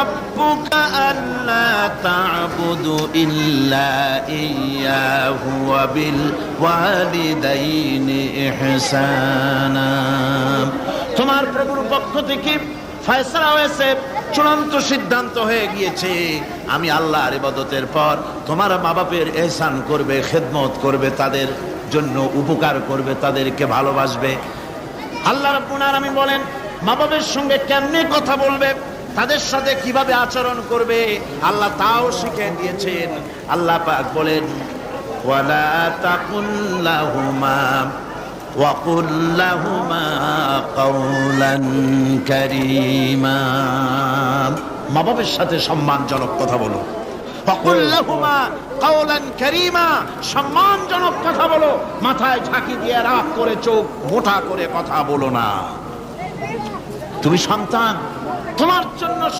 রাব্বুকা আল্লা তা'বুদু ইল্লা ইয়্যাহু ওয়া বিল ওয়ালিদাইনি ইহসানা। তোমার প্রভুর পক্ষ থেকে ফয়সালা হয়েছে, চূড়ান্ত সিদ্ধান্ত হয়ে গিয়েছে, আমি আল্লাহর ইবাদতের পর তোমার মা বাপের ইহসান করবে, খেদমত করবে, তাদের জন্য উপকার করবে, তাদেরকে ভালোবাসবে। আল্লাহ রাব্বুল আলামিন বলেন মা বাবার সঙ্গে কেমনে কথা বলবে, তাদের সাথে কিভাবে আচরণ করবে, আল্লাহ তাও শিখিয়ে দিয়েছেন। আল্লাহ পাক বলেন ওয়ালা তাকুল লাহুমা ওয়া কুল লাহুমা কাওলান কারীমা। মা বাবার সাথে সম্মানজনক কথা বলো। ওয়া কুল লাহুমা কাওলান কারীমা, সম্মানজনক কথা বলো, মাথায় ঝাঁকি দিয়ে রাগ করে চোখ মোটা করে কথা বলো না। তুমি সন্তান, তোমার জন্য